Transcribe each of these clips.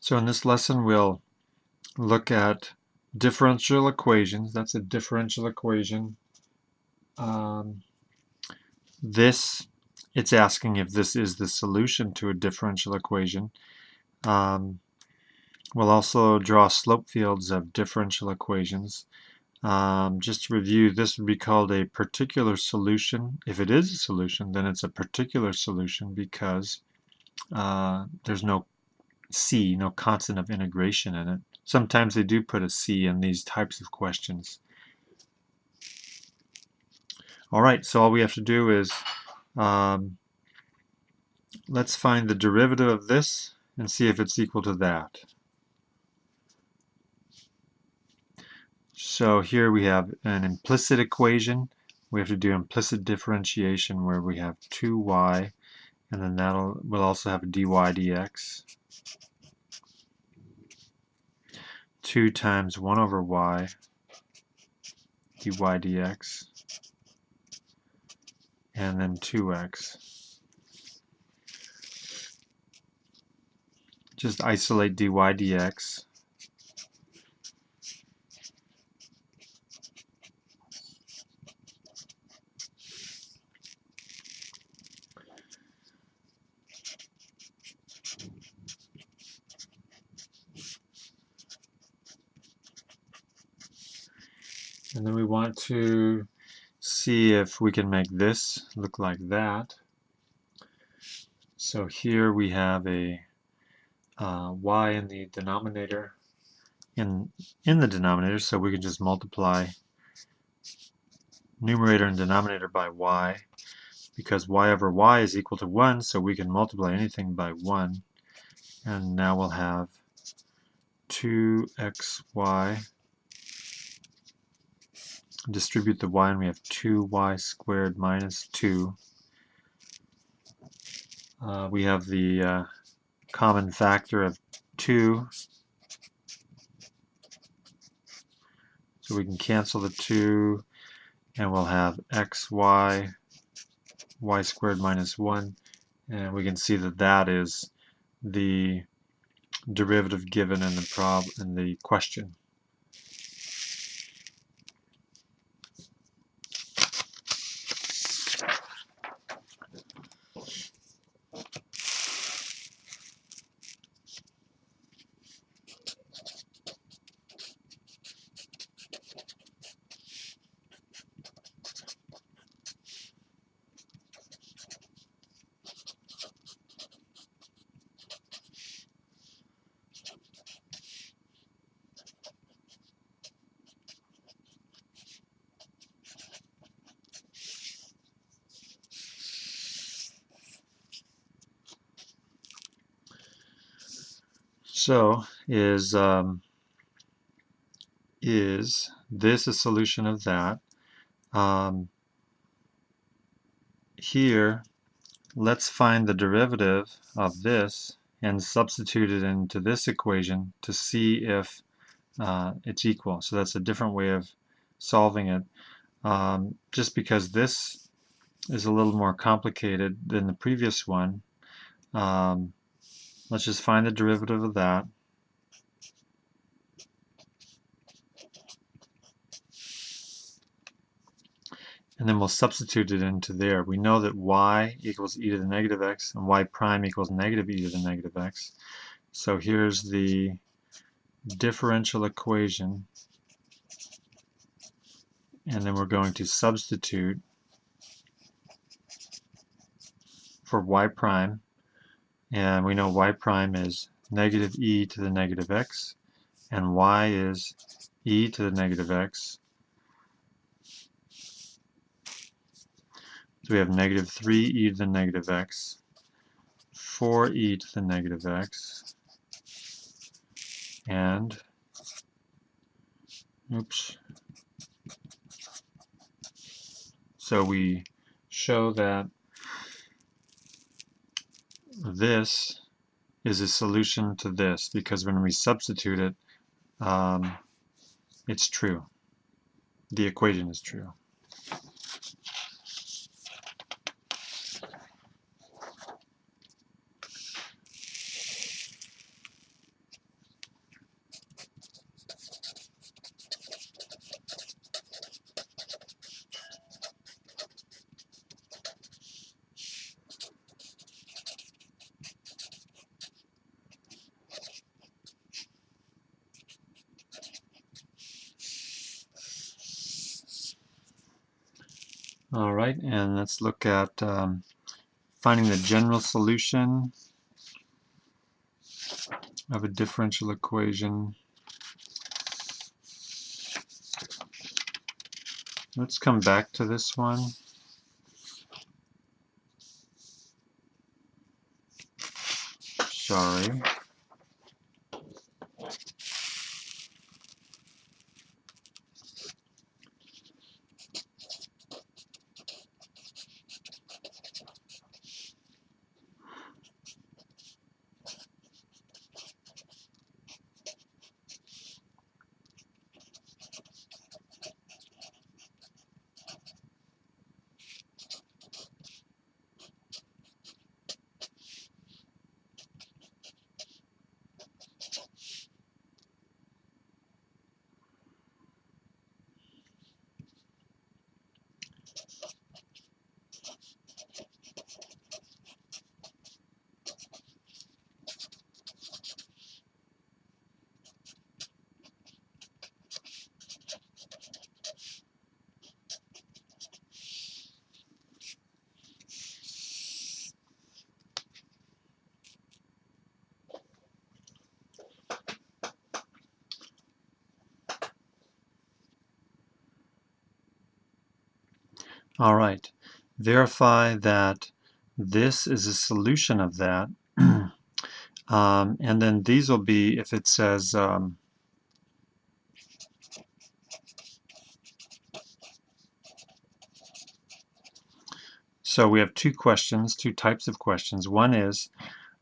So in this lesson, we'll look at differential equations. That's a differential equation. It's asking if this is the solution to a differential equation. We'll also draw slope fields of differential equations. Just to review, this would be called a particular solution. If it is a solution, then it's a particular solution because there's no C, no constant of integration in it. Sometimes they do put a C in these types of questions. Alright, so all we have to do is let's find the derivative of this and see if it's equal to that. So here we have an implicit equation. We have to do implicit differentiation where we have 2y, and then we'll also have a dy dx. 2 times 1 over y dy dx, and then 2x. Just isolate dy dx. And then we want to see if we can make this look like that. So here we have a y in the denominator, in the denominator, so we can just multiply numerator and denominator by y, because y over y is equal to 1, so we can multiply anything by 1. And now we'll have 2xy. Distribute the y, and we have 2y squared minus 2. We have the common factor of 2, so we can cancel the 2, and we'll have xy, y squared minus 1, and we can see that that is the derivative given in the question. So is this a solution of that? Here, let's find the derivative of this and substitute it into this equation to see if it's equal. So that's a different way of solving it. Just because this is a little more complicated than the previous one, let's just find the derivative of that. And then we'll substitute it into there. We know that y equals e to the negative x and y prime equals negative e to the negative x. So here's the differential equation. And then we're going to substitute for y prime. And we know y prime is negative e to the negative x, and y is e to the negative x. So we have negative 3e to the negative x, 4e to the negative x, and, oops. So we show that this is a solution to this, because when we substitute it, it's true. The equation is true. All right, and let's look at finding the general solution of a differential equation. Let's come back to this one. Sorry. All right. Verify that this is a solution of that. And then these will be, if it says so we have two questions, two types of questions. One is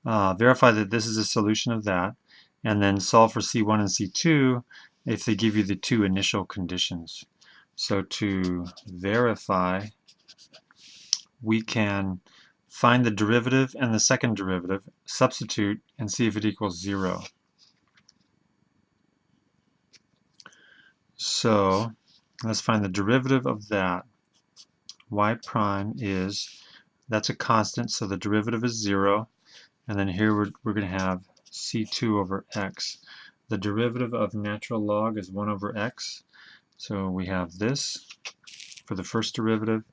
verify that this is a solution of that, and then solve for C1 and C2 if they give you the two initial conditions. So to verify, we can find the derivative and the second derivative, substitute, and see if it equals 0. So let's find the derivative of that. Y prime is, that's a constant, so the derivative is 0. And then here we're going to have c2 over x. The derivative of natural log is 1 over x. So we have this for the first derivative.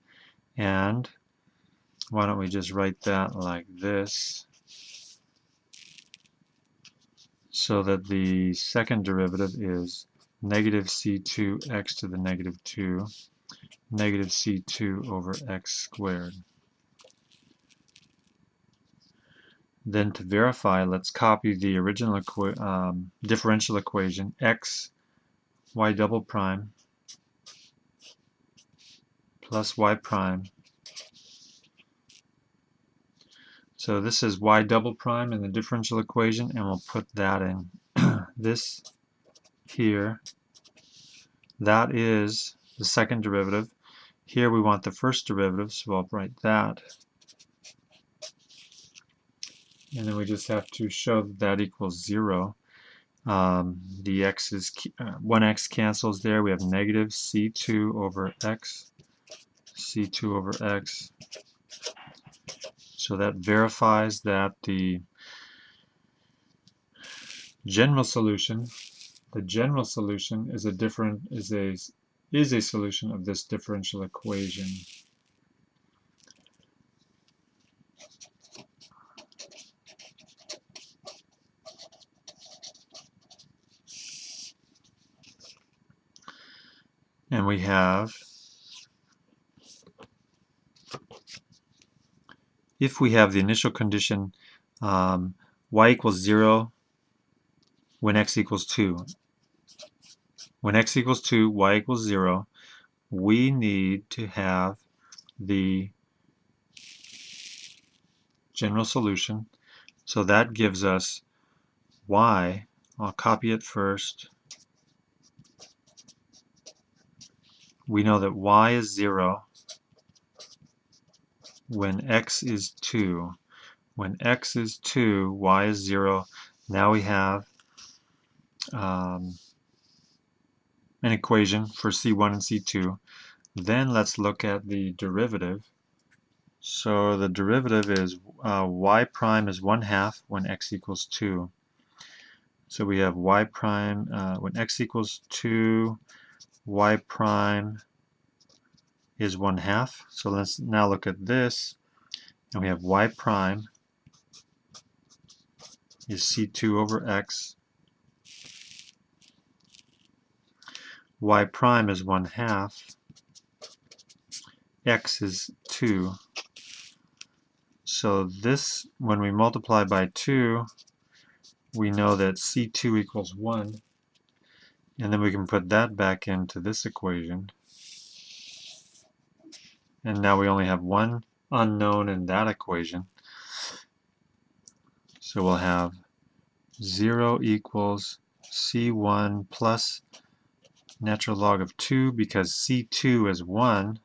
And why don't we just write that like this, so that the second derivative is negative c2 x to the negative 2, negative c2 over x squared. Then to verify, let's copy the original differential equation, x y double prime plus y prime. So this is y double prime in the differential equation, and we'll put that in this here. That is the second derivative. Here we want the first derivative, so I'll write that. And then we just have to show that that equals 0. The x is 1x cancels there. We have negative c2 over x, c2 over x. So that verifies that the general solution is a solution of this differential equation. And we have, if we have the initial condition y equals 0 when x equals 2. When x equals 2, y equals 0, we need to have the general solution. So that gives us y. I'll copy it first. We know that y is 0 when x is 2. When x is 2, y is 0. Now we have an equation for C1 and C2. Then let's look at the derivative. So the derivative is y prime is 1/2 when x equals 2. So we have y prime when x equals 2, y prime is 1/2. So let's now look at this, and we have y prime is c2 over x. Y prime is 1/2. X is 2. So this, when we multiply by 2, we know that c2 equals 1. And then we can put that back into this equation. And now we only have one unknown in that equation. So we'll have 0 equals c1 plus natural log of 2, because c2 is 1.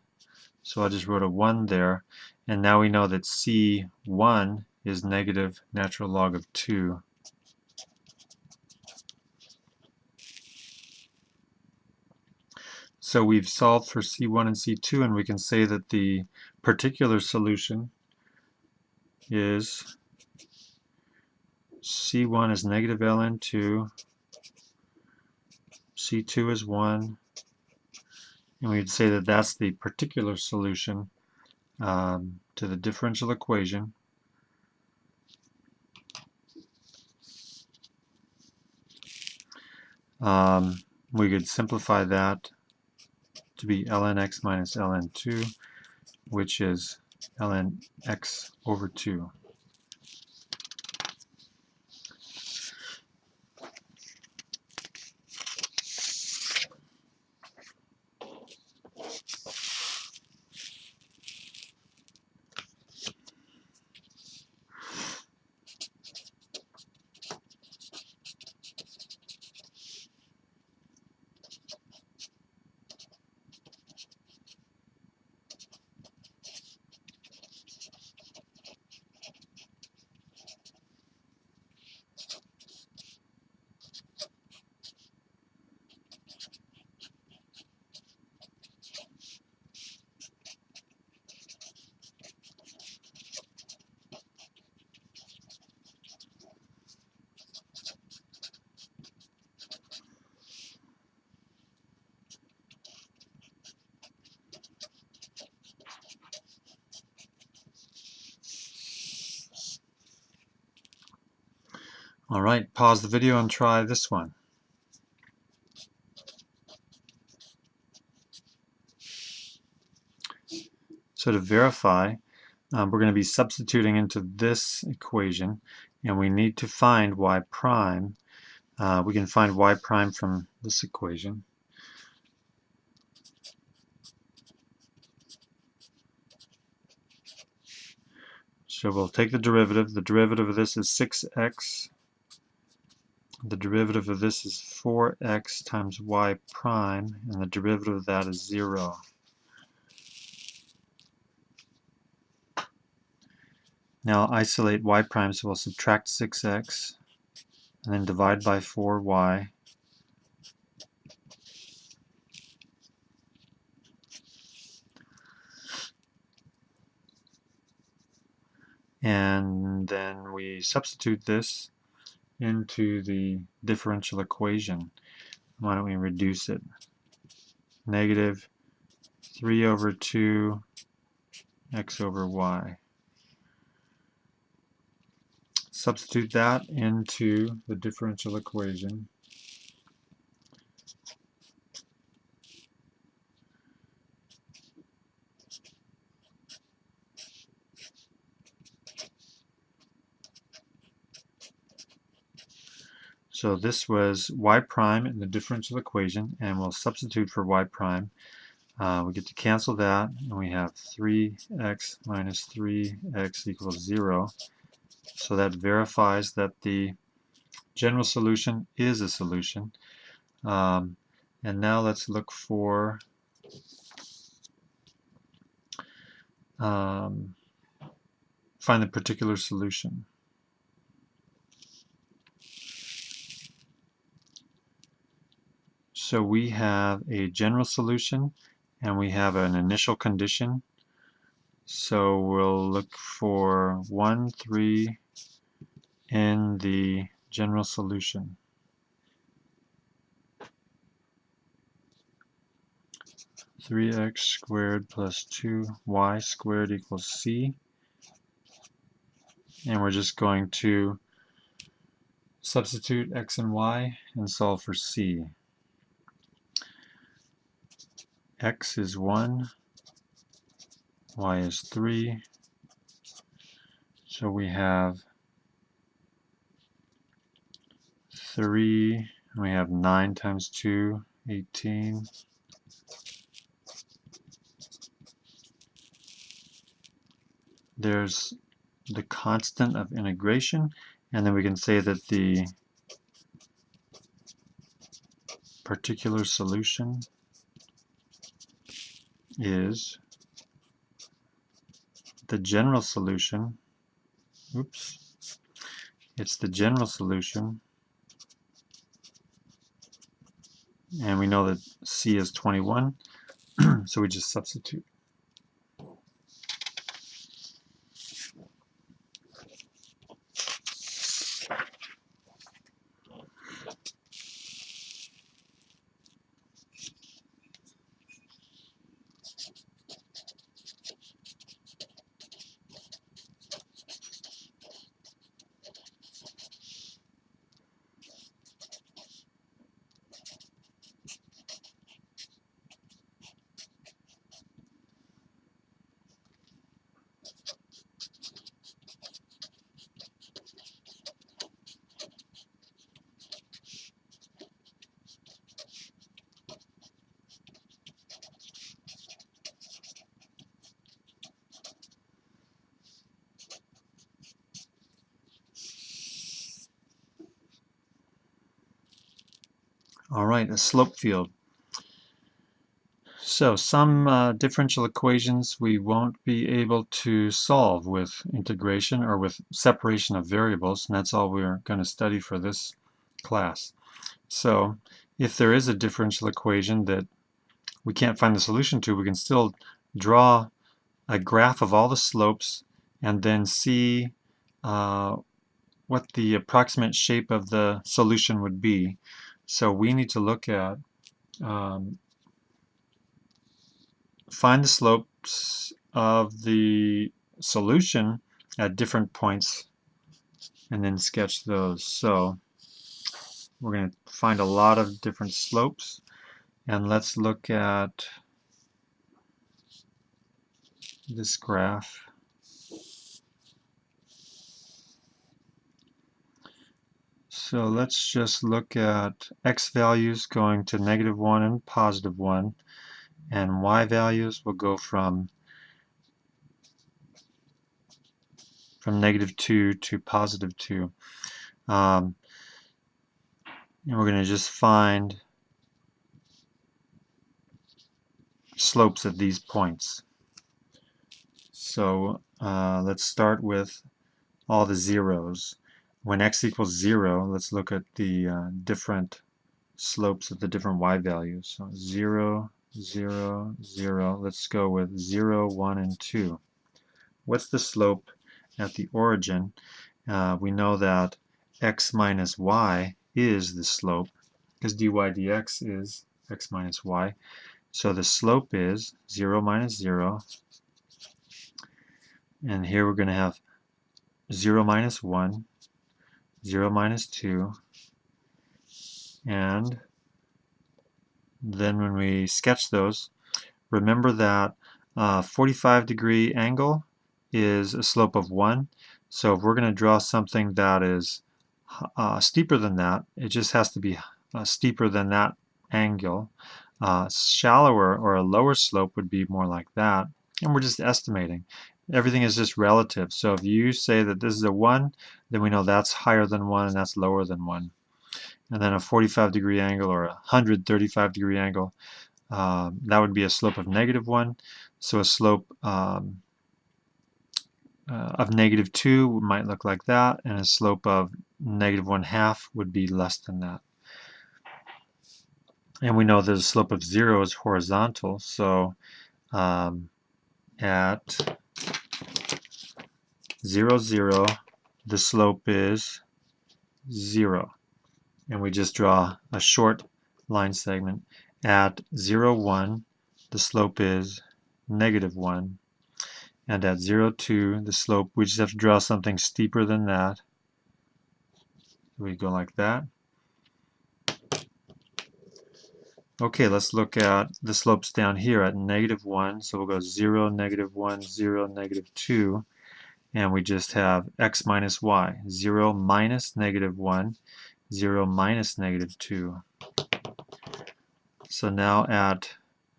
So I just wrote a 1 there. And now we know that c1 is negative natural log of 2. So we've solved for c1 and c2, and we can say that the particular solution is c1 is negative ln 2, c2 is 1, and we'd say that that's the particular solution to the differential equation. We could simplify that to be ln x minus ln 2, which is ln x over 2. Alright, pause the video and try this one. So to verify, we're going to be substituting into this equation, and we need to find y prime. We can find y prime from this equation. So we'll take the derivative. The derivative of this is 6x. The derivative of this is 4x times y prime, and the derivative of that is 0. Now isolate y prime, so we'll subtract 6x, and then divide by 4y. And then we substitute this into the differential equation. Why don't we reduce it? Negative 3 over 2 x over y. Substitute that into the differential equation. So this was y prime in the differential equation, and we'll substitute for y prime. We get to cancel that, and we have 3x minus 3x equals 0. So that verifies that the general solution is a solution. And now let's look for find the particular solution. So we have a general solution, and we have an initial condition. So we'll look for 1, 3 in the general solution. 3x squared plus 2y squared equals c. And we're just going to substitute x and y and solve for c. X is 1, y is 3. So we have 3, and we have 9 times 2, 18. There's the constant of integration, and then we can say that the particular solution is the general solution. Oops. It's the general solution, and we know that c is 21, so we just substitute. All right, a slope field. So some differential equations we won't be able to solve with integration or with separation of variables, and that's all we're going to study for this class. So if there is a differential equation that we can't find the solution to, we can still draw a graph of all the slopes and then see what the approximate shape of the solution would be. So we need to look at find the slopes of the solution at different points and then sketch those. So we're going to find a lot of different slopes, and let's look at this graph. So let's just look at x values going to -1 and +1, and y values will go from -2 to +2. And we're going to just find slopes at these points. So let's start with all the zeros. When x equals 0, let's look at the different slopes of the different y values. So 0, 0, 0. Let's go with 0, 1, and 2. What's the slope at the origin? We know that x minus y is the slope, because dy dx is x minus y. So the slope is 0 minus 0. And here we're going to have 0 minus 1, 0 minus 2, and then when we sketch those, remember that 45-degree angle is a slope of 1. So if we're going to draw something that is steeper than that, it just has to be steeper than that angle. Shallower or a lower slope would be more like that, and we're just estimating. Everything is just relative. So if you say that this is a 1, then we know that's higher than 1 and that's lower than 1. And then a 45-degree angle or a 135-degree angle, that would be a slope of -1. So a slope of -2 might look like that, and a slope of -1/2 would be less than that. And we know that the slope of 0 is horizontal, so at 0, 0, the slope is 0. And we just draw a short line segment. At 0, 1, the slope is -1. And at 0, 2, the slope, we just have to draw something steeper than that. We go like that. Okay, let's look at the slopes down here at -1. So we'll go 0, -1, 0, -2. And we just have x minus y. 0 minus -1, 0 minus -2. So now at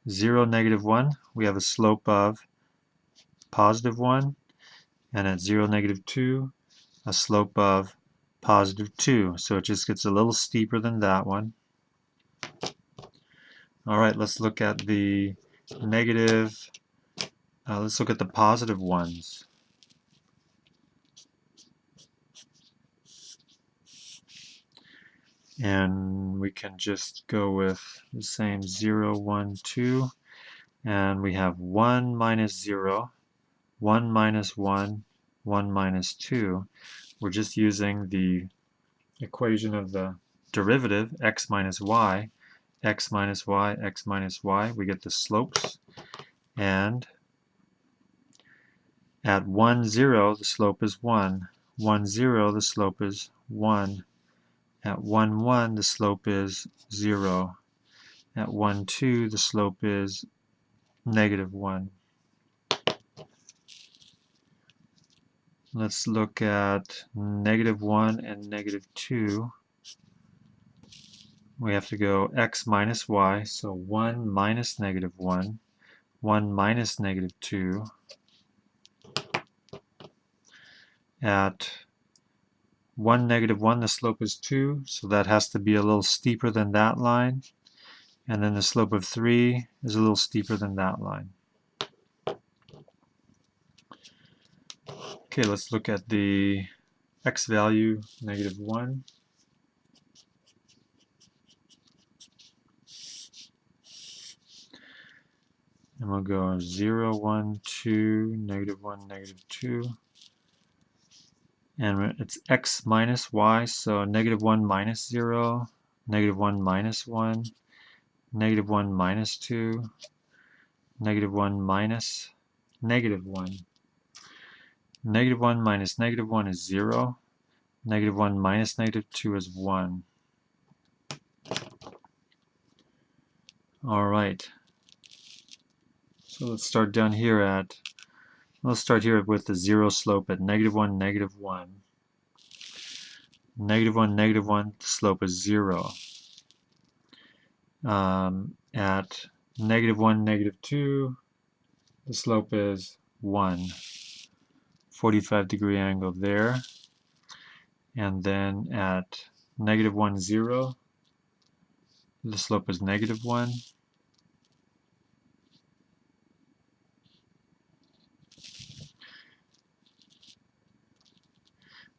0, -1, we have a slope of +1. And at 0, -2, a slope of +2. So it just gets a little steeper than that one. All right, let's look at the negative. Let's look at the positive ones. And we can just go with the same 0, 1, 2. And we have 1 minus 0, 1 minus 1, 1 minus 2. We're just using the equation of the derivative, x minus y, x minus y, x minus y. We get the slopes. And at 1, 0, the slope is 1. 1, 0, the slope is 1. At 1, 1, the slope is 0. At 1, 2, the slope is -1. Let's look at -1 and -2. We have to go x minus y, so 1 minus -1, 1 minus -2. At 1, -1, the slope is 2, so that has to be a little steeper than that line. And then the slope of 3 is a little steeper than that line. Okay, let's look at the x value, -1. And we'll go 0, 1, 2, -1, -2. And it's x minus y, so -1 minus 0, -1 minus 1, -1 minus 2, -1 minus -1. -1 minus -1 is 0. -1 minus -2 is 1. All right. So let's start down here at, let's start here with the 0 slope at -1, -1. -1, -1, the slope is 0. At -1, -2, the slope is 1. 45-degree angle there. And then at -1, 0, the slope is -1.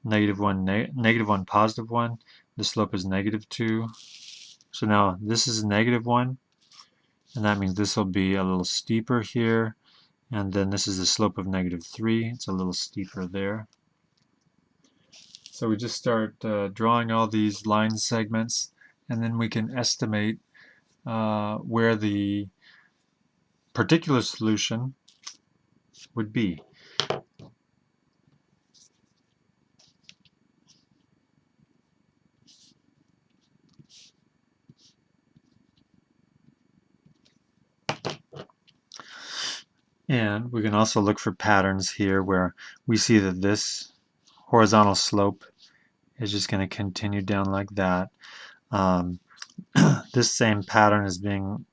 -1, +1, the slope is -2. So now this is -1, and that means this will be a little steeper here. And then this is the slope of -3. It's a little steeper there. So we just start drawing all these line segments, and then we can estimate where the particular solution would be. And we can also look for patterns here where we see that this horizontal slope is just going to continue down like that. This same pattern is being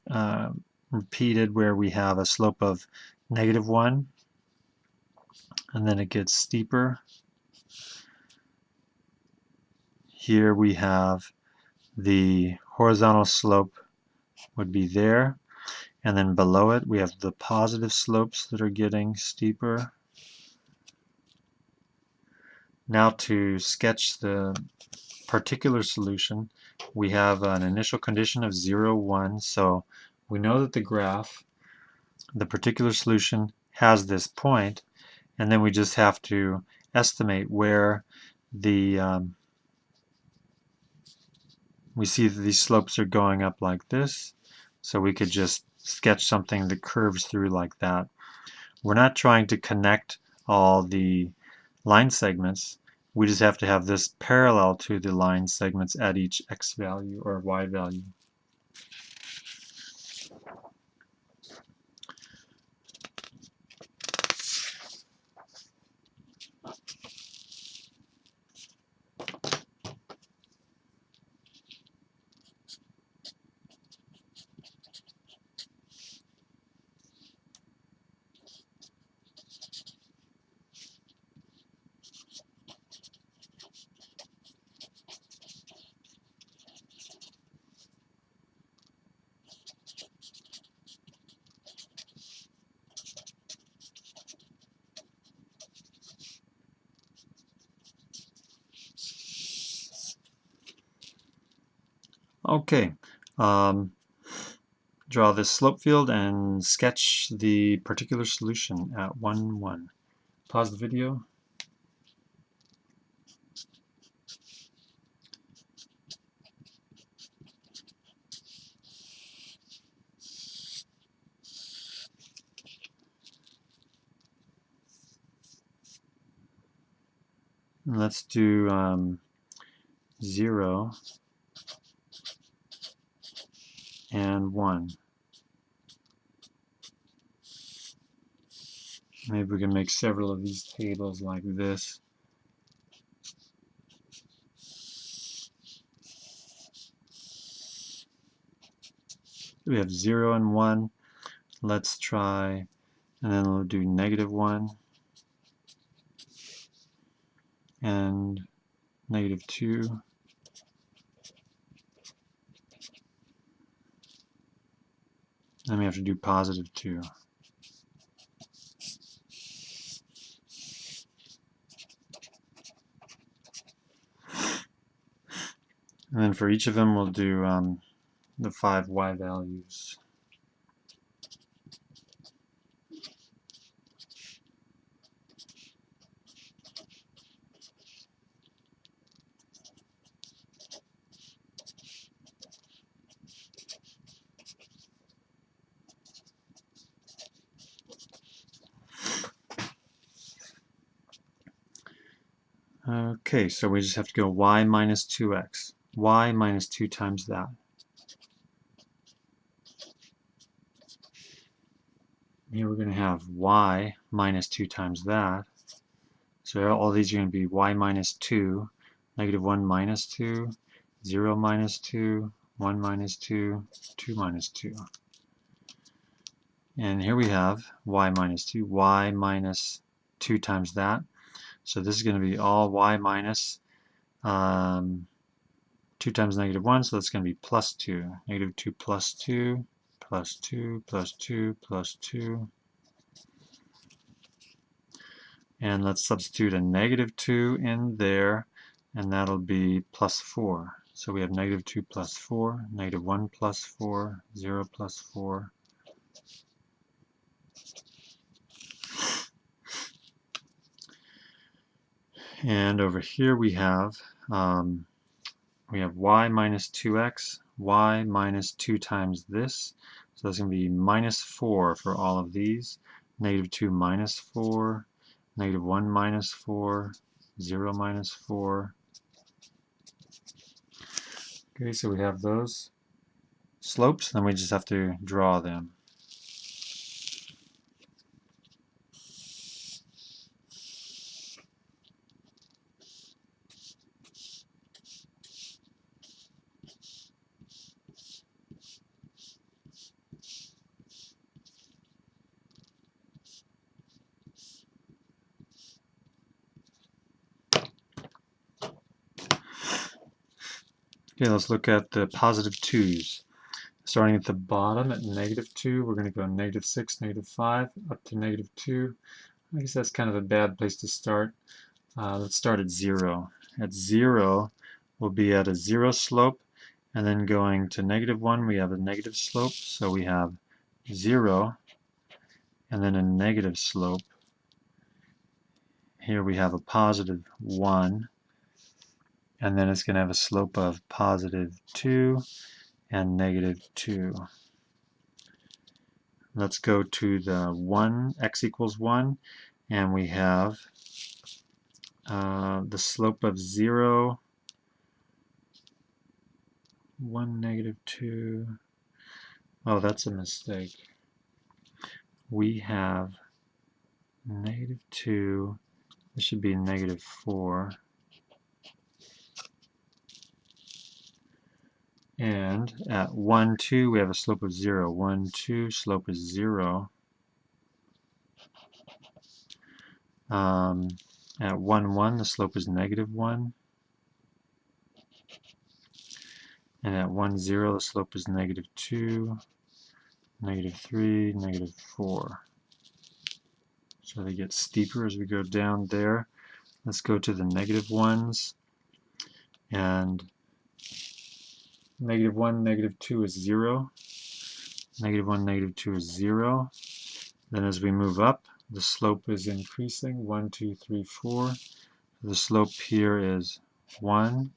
repeated where we have a slope of -1, and then it gets steeper. Here we have the horizontal slope would be there, and then below it we have the positive slopes that are getting steeper. Now to sketch the particular solution, we have an initial condition of 0, 1, so we know that the graph, the particular solution, has this point, and then we just have to estimate where the we see that these slopes are going up like this, so we could just sketch something that curves through like that. We're not trying to connect all the line segments. We just have to have this parallel to the line segments at each x value or y value. Okay, draw this slope field and sketch the particular solution at 1, 1. Pause the video. Let's do 0 and 1. Maybe we can make several of these tables like this. We have 0 and 1. Let's try, and then we'll do -1 and -2. Then we have to do +2. And then for each of them, we'll do the 5 y values. Okay, so we just have to go y minus 2x. Y minus 2 times that. Here we're going to have y minus 2 times that. So all these are going to be y minus 2, -1 minus 2, 0 minus 2, 1 minus 2, 2 minus 2. And here we have y minus 2, y minus 2 times that. So this is going to be all y minus 2 times -1, so that's going to be +2. -2 plus 2, plus 2, plus 2, plus 2. And let's substitute a -2 in there, and that'll be +4. So we have -2 plus 4, -1 plus 4, 0 plus 4. And over here we have y minus 2x, y minus 2 times this. So that's going to be -4 for all of these. -2 minus 4, -1 minus 4, 0 minus 4. Okay, so we have those slopes, then we just have to draw them. Okay, let's look at the positive 2's. Starting at the bottom at -2, we're going to go -6, -5, up to -2. I guess that's kind of a bad place to start. Let's start at 0. At 0, we'll be at a 0 slope, and then going to -1, we have a negative slope. So we have 0, and then a negative slope. Here we have a +1, and then it's going to have a slope of +2 and -2. Let's go to the 1, x equals 1, and we have the slope of 0, 1, negative 2. Oh, that's a mistake. We have negative 2. This should be negative 4. And at 1, 2, we have a slope of 0. 1, 2, slope is 0. At 1, 1, the slope is negative 1. And at 1, 0, the slope is negative 2, negative 3, negative 4. So they get steeper as we go down there. Let's go to the negative ones. And negative 1, negative 2 is 0. Negative 1, negative 2 is 0. Then as we move up, the slope is increasing. 1, 2, 3, 4. The slope here is 1,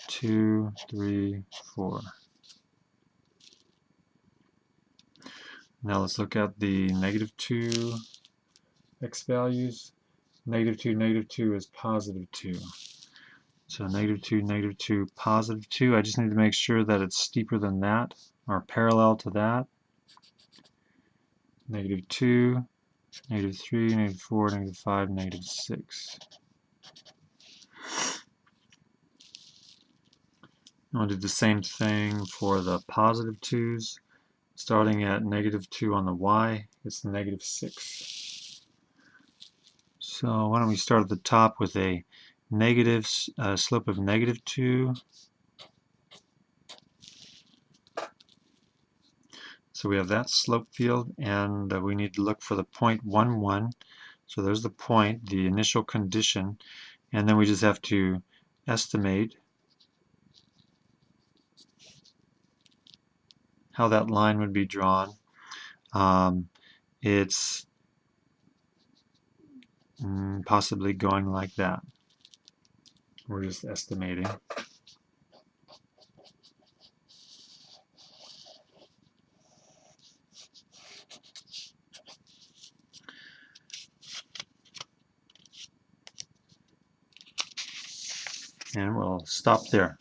2, 3, 4. Now let's look at the negative 2 x values. Negative 2 is positive 2. So negative 2, positive 2. I just need to make sure that it's steeper than that, or parallel to that. Negative 2, negative 3, negative 4, negative 5, negative 6. I'll do the same thing for the positive 2's. Starting at negative 2 on the y, it's negative 6. So why don't we start at the top with a negative slope of negative 2. So we have that slope field, and we need to look for the point 1, 1. So there's the point, the initial condition, and then we just have to estimate how that line would be drawn. It's possibly going like that. We're just estimating. And we'll stop there.